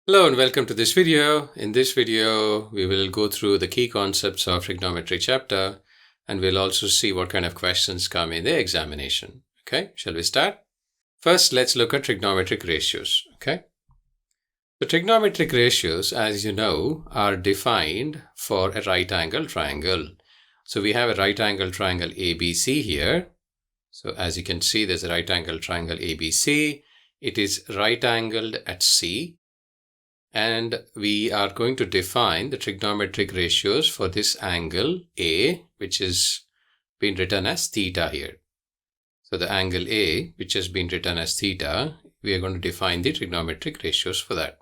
Hello and welcome to this video. In this video, we will go through the key concepts of trigonometry chapter, and we'll also see what kind of questions come in the examination. Okay, shall we start? First, let's look at trigonometric ratios. Okay, the trigonometric ratios, as you know, are defined for a right angle triangle. So we have a right angle triangle ABC here. So as you can see, there's a right angle triangle ABC. It is right angled at C. And we are going to define the trigonometric ratios for this angle A, which is been written as theta here. So the angle A, which has been written as theta, we are going to define the trigonometric ratios for that.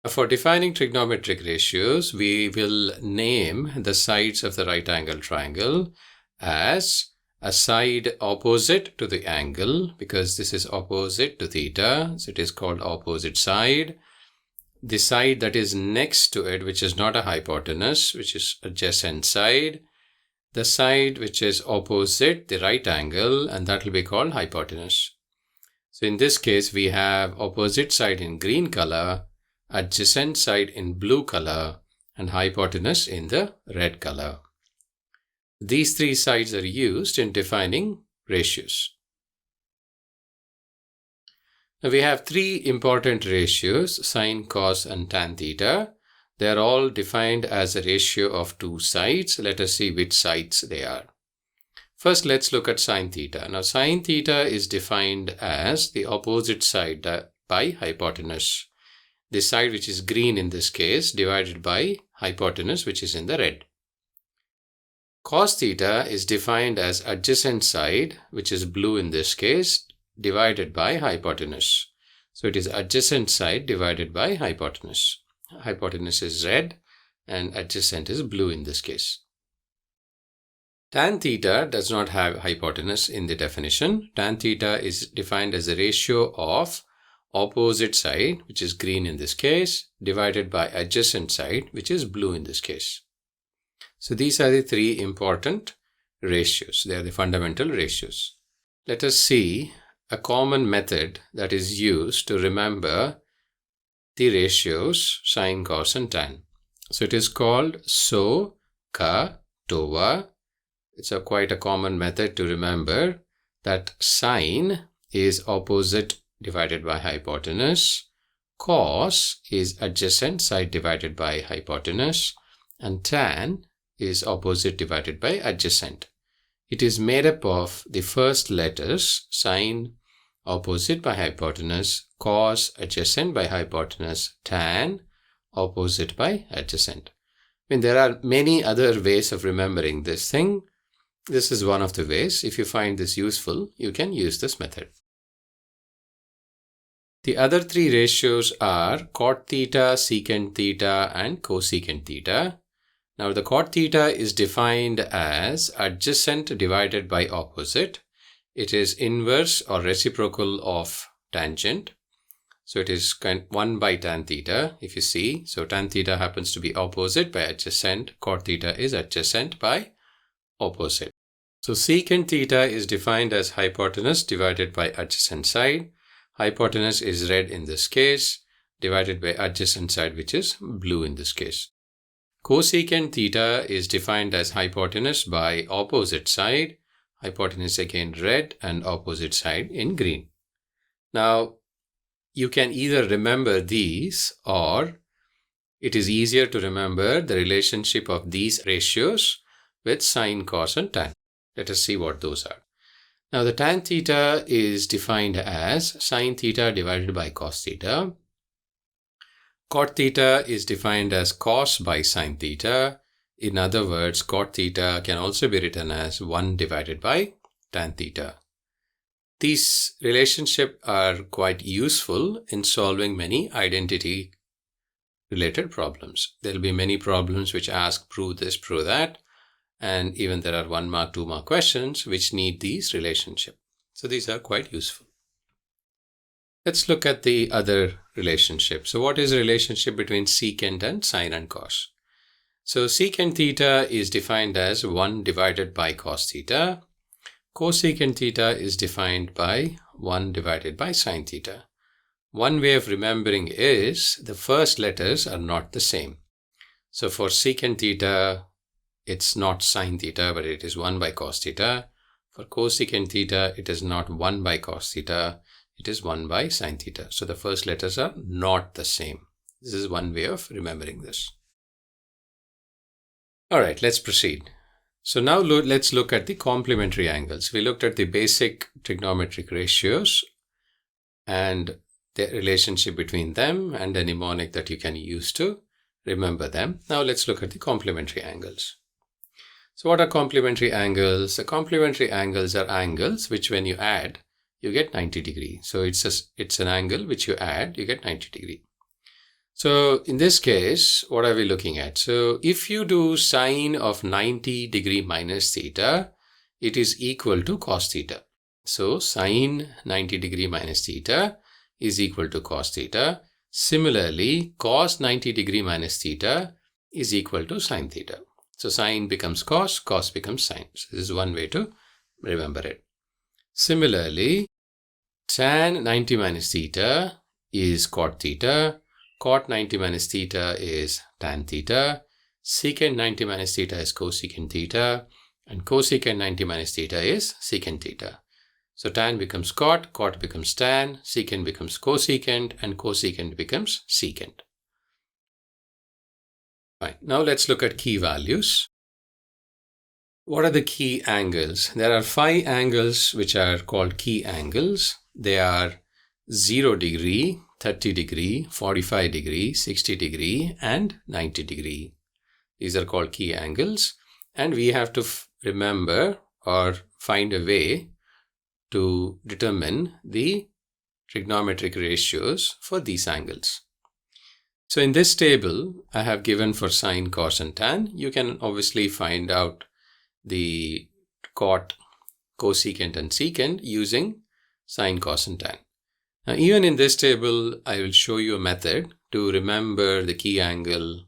For defining trigonometric ratios, we will name the sides of the right angle triangle as a side opposite to the angle, because this is opposite to theta, so it is called opposite side. The side that is next to it, which is not a hypotenuse, which is adjacent side. The side which is opposite the right angle, and that will be called hypotenuse. So in this case, we have opposite side in green color, adjacent side in blue color, and hypotenuse in the red color. These three sides are used in defining ratios. Now we have three important ratios, sine, cos, and tan theta. They are all defined as a ratio of two sides. Let us see which sides they are. First, let's look at sine theta. Now, sine theta is defined as the opposite side by hypotenuse. The side which is green in this case divided by hypotenuse, which is in the red. Cos theta is defined as adjacent side, which is blue in this case, divided by hypotenuse. So it is adjacent side divided by hypotenuse. Hypotenuse is red and adjacent is blue in this case. Tan theta does not have hypotenuse in the definition. Tan theta is defined as a ratio of opposite side, which is green in this case, divided by adjacent side, which is blue in this case. So these are the three important ratios. They are the fundamental ratios. Let us see a common method that is used to remember the ratios sine, cos, and tan. So it is called SOH-CAH-TOA. It's quite a common method to remember that sine is opposite divided by hypotenuse, cos is adjacent side divided by hypotenuse, and tan is opposite divided by adjacent. It is made up of the first letters, sine opposite by hypotenuse, cos adjacent by hypotenuse, tan opposite by adjacent. There are many other ways of remembering this thing. This is one of the ways. If you find this useful, you can use this method. The other three ratios are cot theta, secant theta, and cosecant theta. Now, the cot theta is defined as adjacent divided by opposite. It is inverse or reciprocal of tangent. So it is 1 by tan theta, if you see. So tan theta happens to be opposite by adjacent. Cot theta is adjacent by opposite. So secant theta is defined as hypotenuse divided by adjacent side. Hypotenuse is red in this case, divided by adjacent side, which is blue in this case. Cosecant theta is defined as hypotenuse by opposite side, hypotenuse again red and opposite side in green. Now, you can either remember these, or it is easier to remember the relationship of these ratios with sine, cos, and tan. Let us see what those are. Now, the tan theta is defined as sine theta divided by cos theta. Cot theta is defined as cos by sine theta. In other words, cot theta can also be written as 1 divided by tan theta. These relationships are quite useful in solving many identity related problems. There will be many problems which ask prove this, prove that, and even there are 1 mark, 2 mark questions which need these relationships. So these are quite useful. Let's look at the other relationship. So what is the relationship between secant and sine and cos? So secant theta is defined as 1 divided by cos theta. Cosecant theta is defined by 1 divided by sine theta. one way of remembering is the first letters are not the same. So for secant theta, it's not sine theta, but it is 1 by cos theta. For cosecant theta, it is not 1 by cos theta, it is 1 by sine theta. So the first letters are not the same. This is one way of remembering this. All right, let's proceed. So now let's look at the complementary angles. We looked at the basic trigonometric ratios and the relationship between them and a mnemonic that you can use to remember them. Now let's look at the complementary angles. So what are complementary angles? The complementary angles are angles which when you add, you get 90 degree. So it's an angle which you add, you get 90 degree. So in this case, what are we looking at? So if you do sine of 90 degree minus theta, it is equal to cos theta. So sine 90 degree minus theta is equal to cos theta. Similarly, cos 90 degree minus theta is equal to sine theta. So sine becomes cos, cos becomes sine. So this is one way to remember it. Similarly, tan 90 minus theta is cot theta. Cot 90 minus theta is tan theta. Secant 90 minus theta is cosecant theta. And cosecant 90 minus theta is secant theta. So tan becomes cot, cot becomes tan, secant becomes cosecant, and cosecant becomes secant. Right, now let's look at key values. What are the key angles? There are 5 angles which are called key angles. They are 0 degree, 30 degree, 45 degree, 60 degree, and 90 degree. These are called key angles, and we have to remember or find a way to determine the trigonometric ratios for these angles. So in this table, I have given for sine, cos, and tan. You can obviously find out the cot, cosecant, and secant using sine, cos, and tan. Now, even in this table, I will show you a method to remember the key angle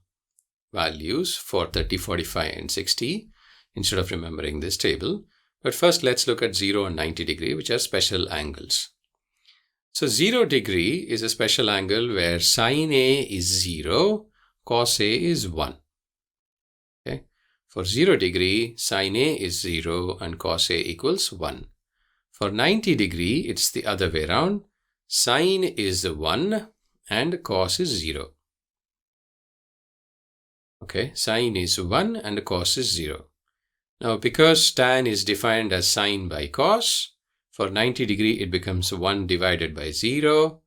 values for 30, 45, and 60 instead of remembering this table. But first, let's look at 0 and 90 degree, which are special angles. So 0 degree is a special angle where sine A is 0, cos A is 1. Okay. For 0 degree, sine A is 0 and cos A equals 1. For 90 degree, it's the other way around. Sine is 1 and cos is 0. Okay, sine is 1 and cos is 0. Now, because tan is defined as sine by cos, for 90 degree, it becomes 1 divided by 0,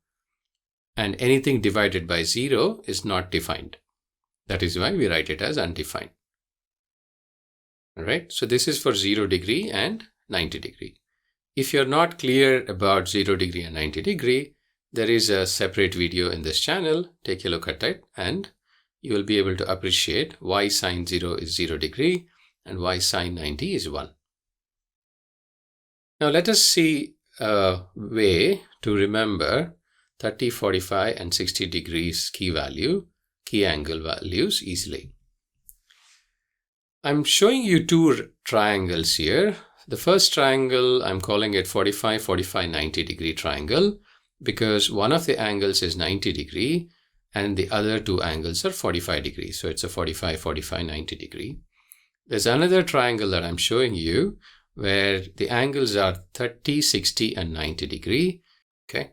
and anything divided by 0 is not defined. That is why we write it as undefined. All right, so this is for 0 degree and 90 degree. If you're not clear about 0 degree and 90 degree, there is a separate video in this channel. Take a look at it and you will be able to appreciate why sine 0 is 0 degree and why sine 90 is 1. Now let us see a way to remember 30, 45 and 60 degrees key angle values easily. I'm showing you 2 triangles here. The first triangle, I'm calling it 45, 45, 90 degree triangle because one of the angles is 90 degree and the other 2 angles are 45 degrees. So it's a 45, 45, 90 degree. There's another triangle that I'm showing you where the angles are 30, 60, and 90 degree. Okay.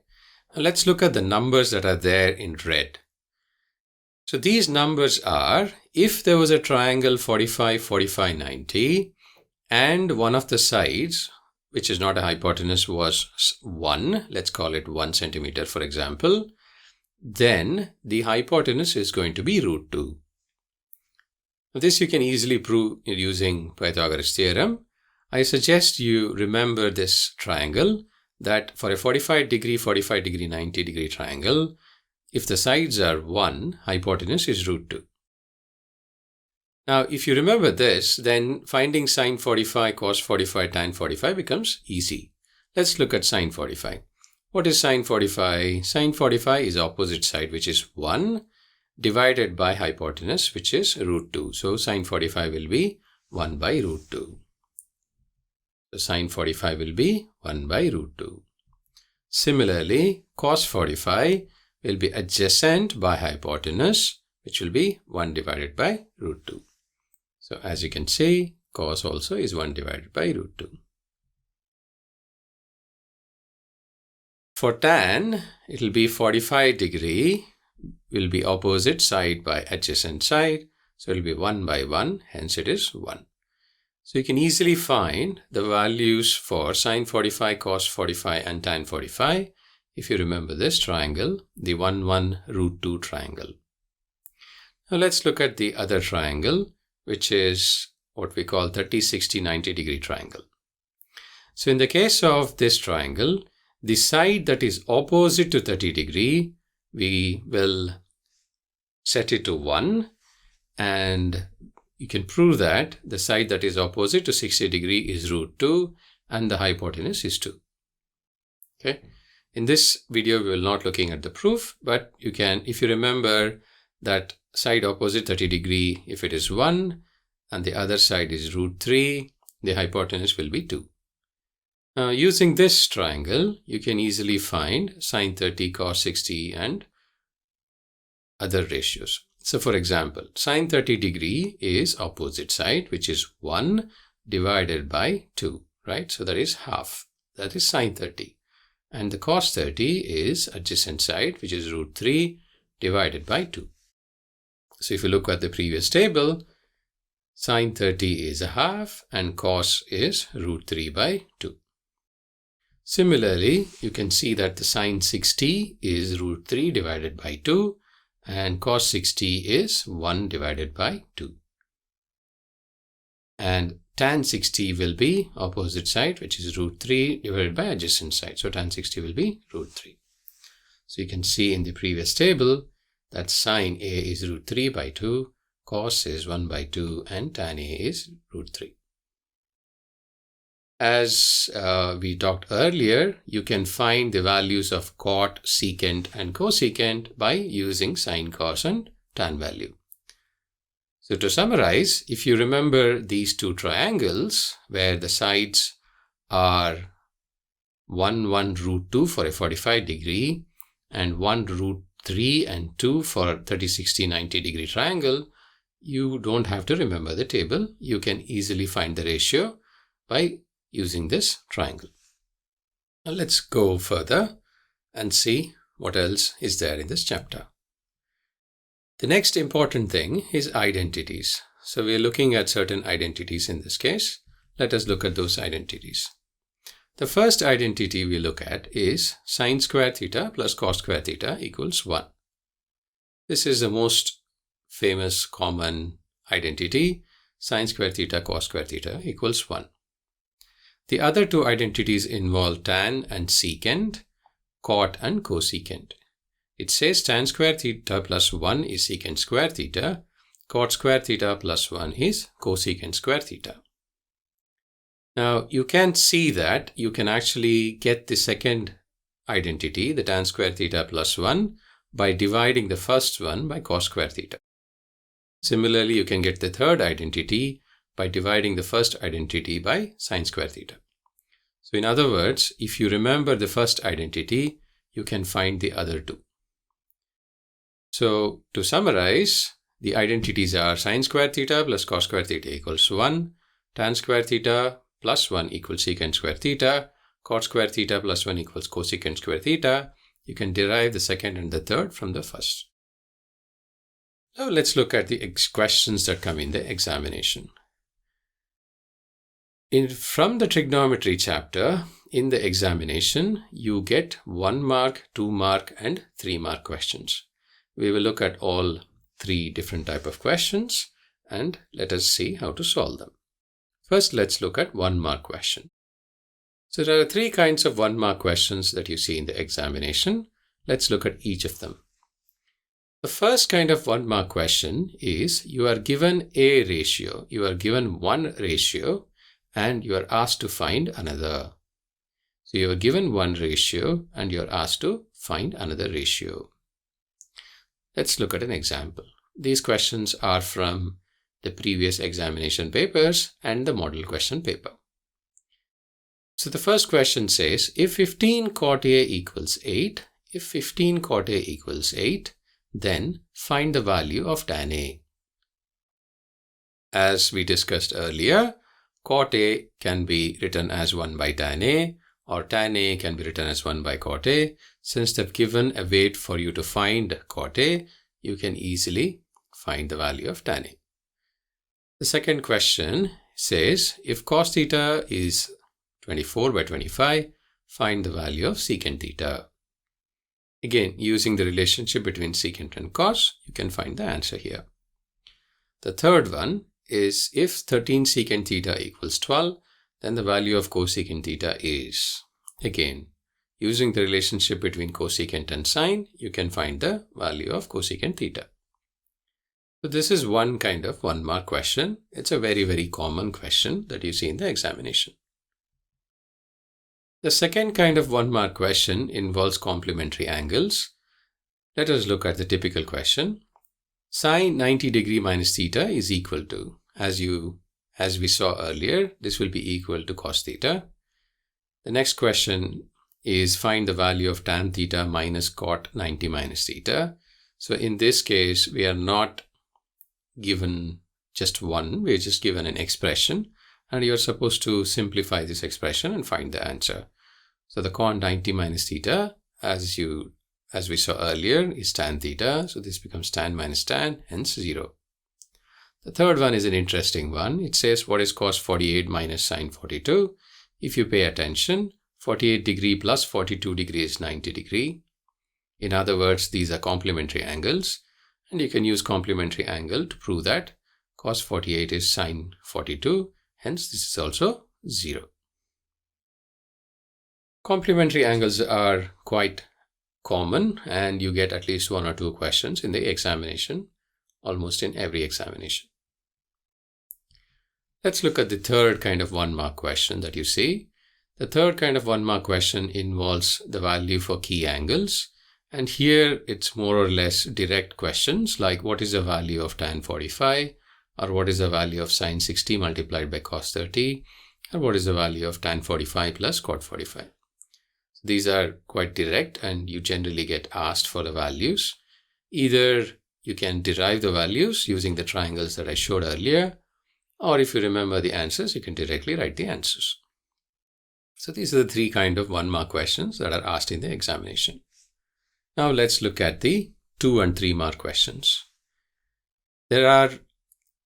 Now let's look at the numbers that are there in red. So these numbers are, if there was a triangle 45, 45, 90, and one of the sides, which is not a hypotenuse, was 1, let's call it 1 centimeter, for example, then the hypotenuse is going to be root 2. This you can easily prove using Pythagoras theorem. I suggest you remember this triangle that for a 45 degree, 90 degree triangle, if the sides are 1, hypotenuse is root 2. Now, if you remember this, then finding sine 45, cos 45, tan 45 becomes easy. Let's look at sine 45. What is sine 45? Sine 45 is opposite side, which is 1, divided by hypotenuse, which is root 2. So sine 45 will be 1 by root 2. So sine 45 will be 1 by root 2. Similarly, cos 45 will be adjacent by hypotenuse, which will be 1 divided by root 2. So as you can see, cos also is 1 divided by root 2. For tan, it will be 45 degree will be opposite side by adjacent side. So it will be 1 by 1, hence it is 1. So you can easily find the values for sin 45, cos 45 and tan 45 if you remember this triangle, the 1, 1, root 2 triangle. Now let's look at the other triangle, which is what we call 30, 60, 90 degree triangle. So in the case of this triangle, the side that is opposite to 30 degree, we will set it to 1, and you can prove that the side that is opposite to 60 degree is root 2 and the hypotenuse is 2. Okay. In this video, we will not looking at the proof, but you can, if you remember that side opposite 30 degree, if it is 1 and the other side is root 3, the hypotenuse will be 2. Now using this triangle, you can easily find sin 30, cos 60 and other ratios. So for example, sin 30 degree is opposite side, which is 1 divided by 2, right? So that is half. That is sin 30. And the cos 30 is adjacent side, which is root 3 divided by 2. So if you look at the previous table, sin 30 is a half and cos is root 3 by 2. Similarly, you can see that the sin 60 is root 3 divided by 2. And cos 60 is 1 divided by 2. And tan 60 will be opposite side, which is root 3 divided by adjacent side. So tan 60 will be root 3. So you can see in the previous table that sin A is root 3 by 2, cos is 1 by 2, and tan A is root 3. As we talked earlier, you can find the values of cot, secant and cosecant by using sine, cos and tan value. So to summarize, if you remember these two triangles where the sides are 1, 1 root 2 for a 45 degree and 1 root 3 and 2 for 30, 60, 90 degree triangle, you don't have to remember the table. You can easily find the ratio by using this triangle. Now let's go further and see what else is there in this chapter. The next important thing is identities. So we are looking at certain identities in this case. Let us look at those identities. The first identity we look at is sine square theta plus cos square theta equals 1. This is the most famous common identity. Sine square theta cos square theta equals 1. The other two identities involve tan and secant, cot and cosecant. It says tan square theta plus 1 is secant square theta, cot square theta plus 1 is cosecant square theta. Now you can see that you can actually get the second identity, the tan square theta plus 1, by dividing the first one by cos square theta. Similarly, you can get the third identity by dividing the first identity by sine square theta. So in other words, if you remember the first identity, you can find the other two. So to summarize, the identities are sine square theta plus cos square theta equals 1, tan square theta plus 1 equals secant square theta, cot square theta plus 1 equals cosecant square theta. You can derive the second and the third from the first. Now let's look at the questions that come in the examination. From the trigonometry chapter, in the examination, you get 1 mark, 2 mark and 3 mark questions. We will look at all 3 different type of questions and let us see how to solve them. First, let's look at 1 mark question. So there are 3 kinds of 1 mark questions that you see in the examination. Let's look at each of them. The first kind of 1 mark question is you are given a ratio, you are given one ratio and you are asked to find another. So you are given one ratio and you are asked to find another ratio. Let's look at an example. These questions are from the previous examination papers and the model question paper. So the first question says, if 15 cot A equals 8, then find the value of tan A. As we discussed earlier, cot A can be written as 1 by tan A, or tan A can be written as 1 by cot A. Since they've given a weight for you to find cot A, you can easily find the value of tan A. The second question says, if cos theta is 24 by 25, find the value of secant theta. Again, using the relationship between secant and cos, you can find the answer here. The third one is, if 13 secant theta equals 12, then the value of cosecant theta is. Again, using the relationship between cosecant and sine, you can find the value of cosecant theta. So this is one kind of 1 mark question. It's a very, very common question that you see in the examination. The second kind of 1 mark question involves complementary angles. Let us look at the typical question. Sine 90 degree minus theta is equal to, as we saw earlier, this will be equal to cos theta. The next question is find the value of tan theta minus cot 90 minus theta. So in this case, we are not given just one, we're just given an expression, and you're supposed to simplify this expression and find the answer. So the cot 90 minus theta, as we saw earlier, is tan theta. So this becomes tan minus tan, hence 0. The third one is an interesting one. It says, what is cos 48 minus sine 42? If you pay attention, 48 degree plus 42 degree is 90 degree. In other words, these are complementary angles, and you can use complementary angle to prove that cos 48 is sine 42, hence this is also 0. Complementary angles are quite common, and you get at least 1 or 2 questions in the examination, almost in every examination. Let's look at the third kind of 1 mark question that you see. The third kind of 1 mark question involves the value for key angles. And here it's more or less direct questions like what is the value of tan 45, or what is the value of sine 60 multiplied by cos 30, or what is the value of tan 45 plus cot 45. These are quite direct, and you generally get asked for the values. Either you can derive the values using the triangles that I showed earlier, or if you remember the answers, you can directly write the answers. So these are the 3 kind of 1 mark questions that are asked in the examination. Now let's look at the 2 and 3 mark questions. There are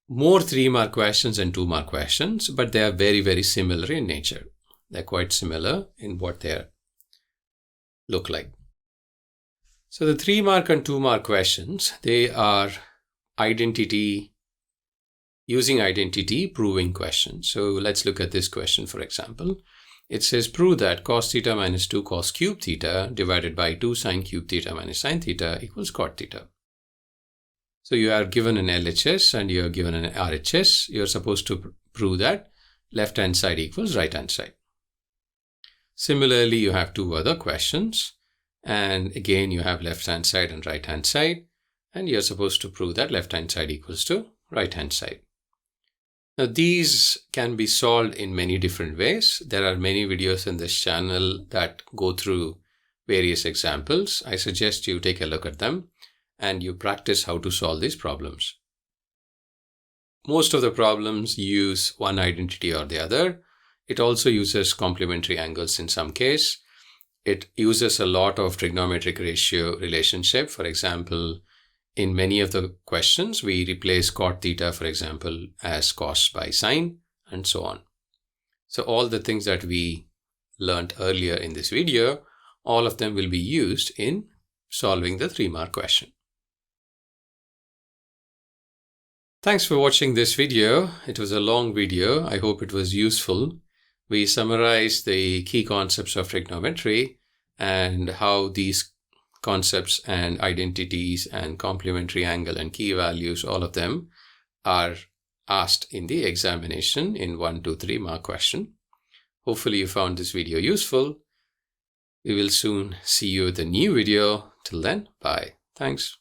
more 3 mark questions and 2 mark questions, but they are very, very similar in nature. They're quite similar in what they look like. So the 3 mark and 2 mark questions, they are using identity proving questions. So let's look at this question, for example. It says prove that cos theta minus 2 cos cube theta divided by 2 sine cube theta minus sine theta equals cot theta. So you are given an LHS and you are given an RHS. You are supposed to prove that left hand side equals right hand side. Similarly, you have 2 other questions, and again you have left hand side and right hand side, and you are supposed to prove that left hand side equals to right hand side. Now these can be solved in many different ways. There are many videos in this channel that go through various examples. I suggest you take a look at them and you practice how to solve these problems. Most of the problems use one identity or the other. It also uses complementary angles in some case. It uses a lot of trigonometric ratio relationship. For example, in many of the questions, we replace cot theta, for example, as cos by sine, and so on. So all the things that we learned earlier in this video, all of them will be used in solving the 3 mark question. Thanks for watching this video. It was a long video. I hope it was useful. We summarized the key concepts of trigonometry and how these concepts and identities and complementary angle and key values, all of them are asked in the examination in 1, 2, 3 mark question. Hopefully you found this video useful. We will soon see you with a new video. Till then, bye. Thanks.